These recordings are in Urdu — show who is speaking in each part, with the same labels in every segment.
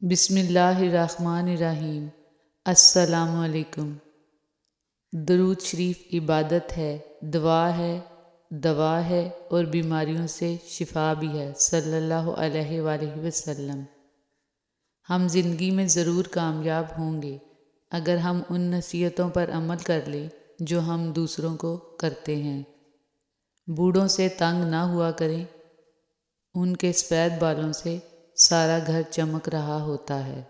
Speaker 1: بسم اللہ الرحمن الرحیم۔ السلام علیکم۔ درود شریف عبادت ہے، دوا ہے اور بیماریوں سے شفا بھی ہے، صلی اللہ علیہ وآلہ وسلم۔ ہم زندگی میں ضرور کامیاب ہوں گے اگر ہم ان نصیحتوں پر عمل کر لیں جو ہم دوسروں کو کرتے ہیں۔ بوڑھوں سے تنگ نہ ہوا کریں، ان کے سفید بالوں سے سارا گھر چمک رہا ہوتا ہے۔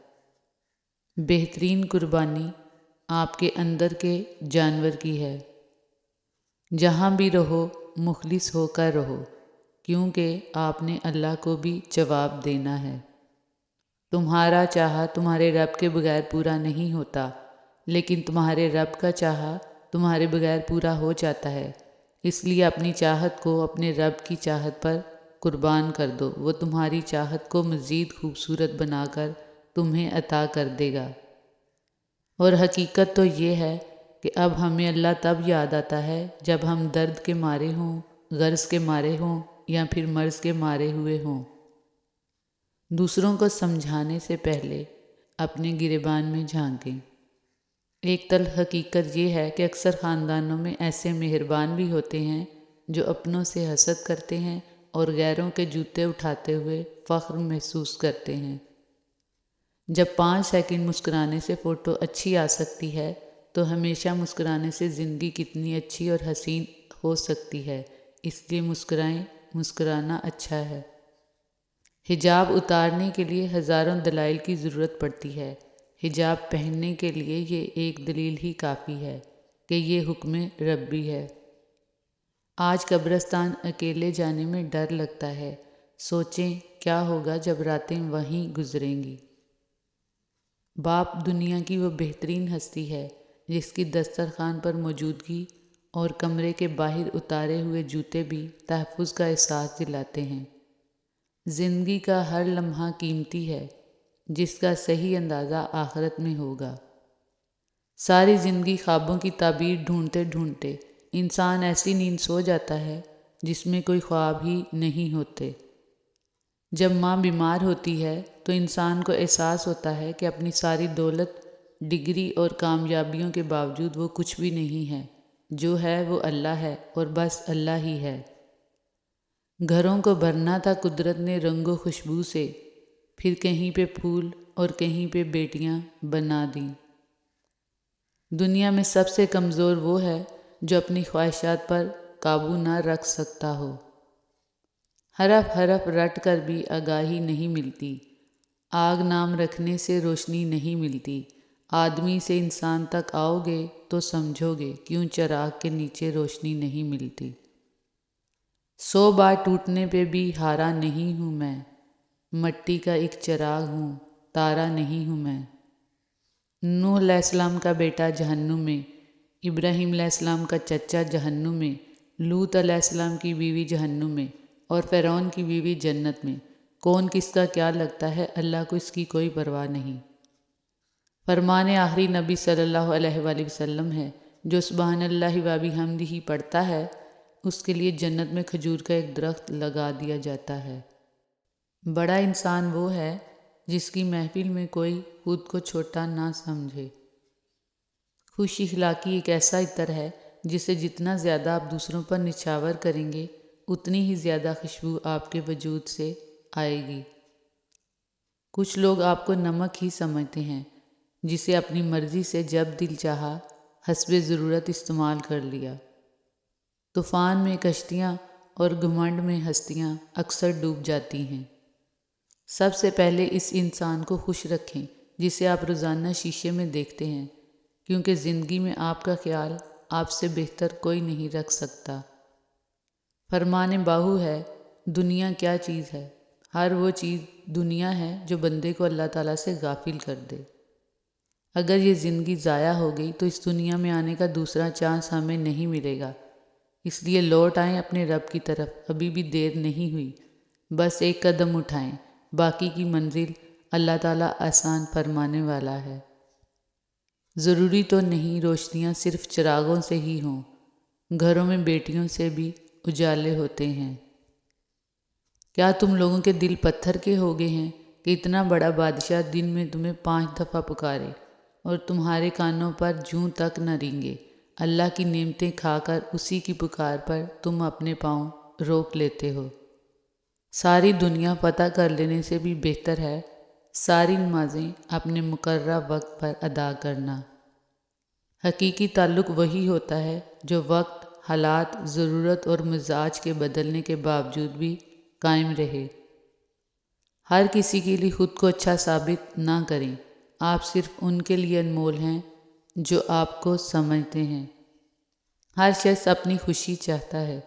Speaker 1: بہترین قربانی آپ کے اندر کے جانور کی ہے۔ جہاں بھی رہو مخلص ہو کر رہو، کیونکہ آپ نے اللہ کو بھی جواب دینا ہے۔ تمہارا چاہا تمہارے رب کے بغیر پورا نہیں ہوتا، لیکن تمہارے رب کا چاہا تمہارے بغیر پورا ہو جاتا ہے۔ اس لیے اپنی چاہت کو اپنے رب کی چاہت پر قربان کر دو، وہ تمہاری چاہت کو مزید خوبصورت بنا کر تمہیں عطا کر دے گا۔ اور حقیقت تو یہ ہے کہ اب ہمیں اللہ تب یاد آتا ہے جب ہم درد کے مارے ہوں، غرض کے مارے ہوں یا پھر مرض کے مارے ہوئے ہوں۔ دوسروں کو سمجھانے سے پہلے اپنے گریبان میں جھانکیں۔ ایک تلخ حقیقت یہ ہے کہ اکثر خاندانوں میں ایسے مہربان بھی ہوتے ہیں جو اپنوں سے حسد کرتے ہیں اور غیروں کے جوتے اٹھاتے ہوئے فخر محسوس کرتے ہیں۔ جب 5 سیکنڈ مسکرانے سے فوٹو اچھی آ سکتی ہے تو ہمیشہ مسکرانے سے زندگی کتنی اچھی اور حسین ہو سکتی ہے۔ اس لیے مسکرائیں، مسکرانا اچھا ہے۔ حجاب اتارنے کے لیے ہزاروں دلائل کی ضرورت پڑتی ہے، حجاب پہننے کے لیے یہ ایک دلیل ہی کافی ہے کہ یہ حکم ربی ہے۔ آج قبرستان اکیلے جانے میں ڈر لگتا ہے، سوچیں کیا ہوگا جب راتیں وہیں گزریں گی۔ باپ دنیا کی وہ بہترین ہستی ہے جس کی دسترخوان پر موجودگی اور کمرے کے باہر اتارے ہوئے جوتے بھی تحفظ کا احساس دلاتے ہیں۔ زندگی کا ہر لمحہ قیمتی ہے، جس کا صحیح اندازہ آخرت میں ہوگا۔ ساری زندگی خوابوں کی تعبیر ڈھونڈتے ڈھونڈتے انسان ایسی نیند سو جاتا ہے جس میں کوئی خواب ہی نہیں ہوتے۔ جب ماں بیمار ہوتی ہے تو انسان کو احساس ہوتا ہے کہ اپنی ساری دولت، ڈگری اور کامیابیوں کے باوجود وہ کچھ بھی نہیں ہے، جو ہے وہ اللہ ہے اور بس اللہ ہی ہے۔ گھروں کو بھرنا تھا قدرت نے رنگ و خوشبو سے، پھر کہیں پہ پھول اور کہیں پہ بیٹیاں بنا دیں۔ دنیا میں سب سے کمزور وہ ہے جو اپنی خواہشات پر قابو نہ رکھ سکتا ہو۔ حرف حرف رٹ کر بھی آگاہی نہیں ملتی، آگ نام رکھنے سے روشنی نہیں ملتی۔ آدمی سے انسان تک آؤ گے تو سمجھو گے کیوں چراغ کے نیچے روشنی نہیں ملتی۔ 100 بار ٹوٹنے پہ بھی ہارا نہیں ہوں میں، مٹی کا ایک چراغ ہوں، تارا نہیں ہوں میں۔ نوح علیہ السلام کا بیٹا جہنم میں، ابراہیم علیہ السلام کا چچا جہنم میں، لوط علیہ السلام کی بیوی جہنم میں اور فرعون کی بیوی جنت میں۔ کون کس کا کیا لگتا ہے، اللہ کو اس کی کوئی پرواہ نہیں۔ فرمان آخری نبی صلی اللہ علیہ وآلہ وسلم ہے، جو سبحان اللہ و بحمدہ پڑھتا ہے اس کے لیے جنت میں کھجور کا ایک درخت لگا دیا جاتا ہے۔ بڑا انسان وہ ہے جس کی محفل میں کوئی خود کو چھوٹا نہ سمجھے۔ خوش اخلاقی ایک ایسا عطر ہے جسے جتنا زیادہ آپ دوسروں پر نچھاور کریں گے اتنی ہی زیادہ خوشبو آپ کے وجود سے آئے گی۔ کچھ لوگ آپ کو نمک ہی سمجھتے ہیں جسے اپنی مرضی سے جب دل چاہا حسب ضرورت استعمال کر لیا۔ طوفان میں کشتیاں اور گھمنڈ میں ہستیاں اکثر ڈوب جاتی ہیں۔ سب سے پہلے اس انسان کو خوش رکھیں جسے آپ روزانہ شیشے میں دیکھتے ہیں، کیونکہ زندگی میں آپ کا خیال آپ سے بہتر کوئی نہیں رکھ سکتا۔ فرمان باہو ہے، دنیا کیا چیز ہے؟ ہر وہ چیز دنیا ہے جو بندے کو اللہ تعالیٰ سے غافل کر دے۔ اگر یہ زندگی ضائع ہو گئی تو اس دنیا میں آنے کا دوسرا چانس ہمیں نہیں ملے گا۔ اس لیے لوٹ آئیں اپنے رب کی طرف، ابھی بھی دیر نہیں ہوئی، بس ایک قدم اٹھائیں، باقی کی منزل اللہ تعالیٰ آسان فرمانے والا ہے۔ ضروری تو نہیں روشنیاں صرف چراغوں سے ہی ہوں، گھروں میں بیٹیوں سے بھی اجالے ہوتے ہیں۔ کیا تم لوگوں کے دل پتھر کے ہو گئے ہیں کہ اتنا بڑا بادشاہ دن میں تمہیں 5 دفعہ پکارے اور تمہارے کانوں پر جوں تک نہ رینگے۔ اللہ کی نعمتیں کھا کر اسی کی پکار پر تم اپنے پاؤں روک لیتے ہو۔ ساری دنیا فتح کر لینے سے بھی بہتر ہے ساری نمازیں اپنے مقررہ وقت پر ادا کرنا۔ حقیقی تعلق وہی ہوتا ہے جو وقت، حالات، ضرورت اور مزاج کے بدلنے کے باوجود بھی قائم رہے۔ ہر کسی کے لیے خود کو اچھا ثابت نہ کریں، آپ صرف ان کے لیے انمول ہیں جو آپ کو سمجھتے ہیں۔ ہر شخص اپنی خوشی چاہتا ہے،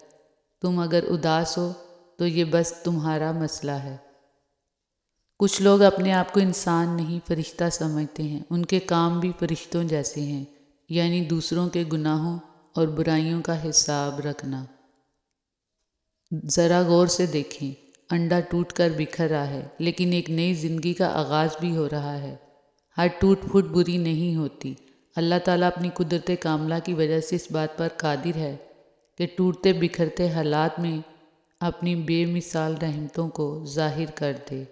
Speaker 1: تم اگر اداس ہو تو یہ بس تمہارا مسئلہ ہے۔ کچھ لوگ اپنے آپ کو انسان نہیں فرشتہ سمجھتے ہیں، ان کے کام بھی فرشتوں جیسے ہیں، یعنی دوسروں کے گناہوں اور برائیوں کا حساب رکھنا۔ ذرا غور سے دیکھیں، انڈا ٹوٹ کر بکھر رہا ہے لیکن ایک نئی زندگی کا آغاز بھی ہو رہا ہے۔ ہر ٹوٹ پھوٹ بری نہیں ہوتی۔ اللہ تعالیٰ اپنی قدرت کاملہ کی وجہ سے اس بات پر قادر ہے کہ ٹوٹتے بکھرتے حالات میں اپنی بے مثال رحمتوں کو ظاہر کر دے۔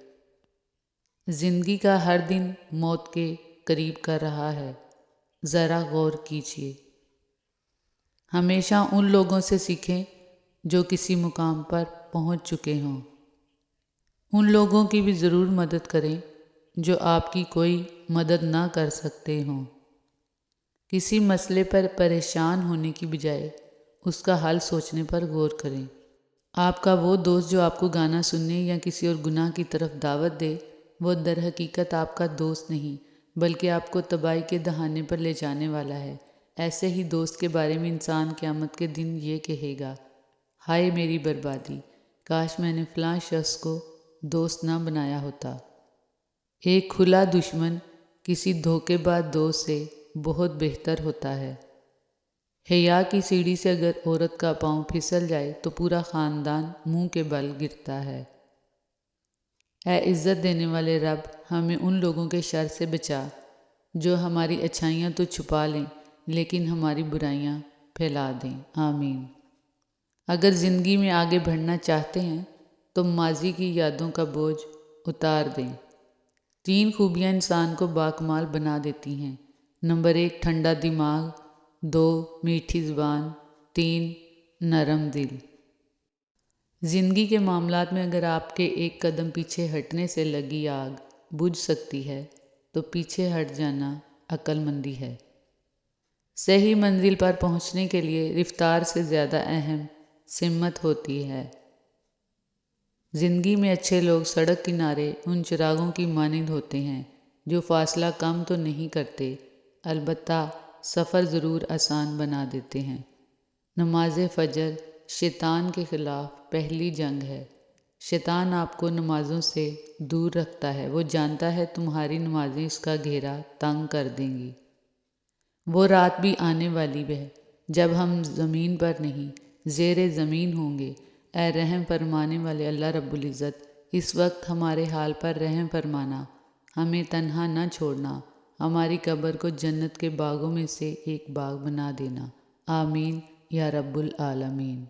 Speaker 1: زندگی کا ہر دن موت کے قریب کر رہا ہے، ذرا غور کیجیے۔ ہمیشہ ان لوگوں سے سیکھیں جو کسی مقام پر پہنچ چکے ہوں۔ ان لوگوں کی بھی ضرور مدد کریں جو آپ کی کوئی مدد نہ کر سکتے ہوں۔ کسی مسئلے پر پریشان ہونے کی بجائے اس کا حل سوچنے پر غور کریں۔ آپ کا وہ دوست جو آپ کو گانا سننے یا کسی اور گناہ کی طرف دعوت دے، وہ در حقیقت آپ کا دوست نہیں بلکہ آپ کو تباہی کے دہانے پر لے جانے والا ہے۔ ایسے ہی دوست کے بارے میں انسان قیامت کے دن یہ کہے گا، ہائے میری بربادی، کاش میں نے فلاں شخص کو دوست نہ بنایا ہوتا۔ ایک کھلا دشمن کسی دھوکے باز دوست سے بہت بہتر ہوتا ہے۔ حیا کی سیڑھی سے اگر عورت کا پاؤں پھسل جائے تو پورا خاندان منہ کے بل گرتا ہے۔ اے عزت دینے والے رب، ہمیں ان لوگوں کے شر سے بچا جو ہماری اچھائیاں تو چھپا لیں لیکن ہماری برائیاں پھیلا دیں، آمین۔ اگر زندگی میں آگے بڑھنا چاہتے ہیں تو ماضی کی یادوں کا بوجھ اتار دیں۔ 3 خوبیاں انسان کو باکمال بنا دیتی ہیں۔ نمبر 1 ٹھنڈا دماغ، 2 میٹھی زبان، 3 نرم دل۔ زندگی کے معاملات میں اگر آپ کے ایک قدم پیچھے ہٹنے سے لگی آگ بجھ سکتی ہے تو پیچھے ہٹ جانا عقل مندی ہے۔ صحیح منزل پر پہنچنے کے لیے رفتار سے زیادہ اہم سمت ہوتی ہے۔ زندگی میں اچھے لوگ سڑک کنارے ان چراغوں کی مانند ہوتے ہیں جو فاصلہ کم تو نہیں کرتے، البتہ سفر ضرور آسان بنا دیتے ہیں۔ نماز فجر شیطان کے خلاف پہلی جنگ ہے۔ شیطان آپ کو نمازوں سے دور رکھتا ہے، وہ جانتا ہے تمہاری نمازیں اس کا گھیرا تنگ کر دیں گی۔ وہ رات بھی آنے والی ہے جب ہم زمین پر نہیں زیر زمین ہوں گے۔ اے رحم فرمانے والے اللہ رب العزت، اس وقت ہمارے حال پر رحم فرمانا، ہمیں تنہا نہ چھوڑنا، ہماری قبر کو جنت کے باغوں میں سے ایک باغ بنا دینا، آمین یا رب العالمین۔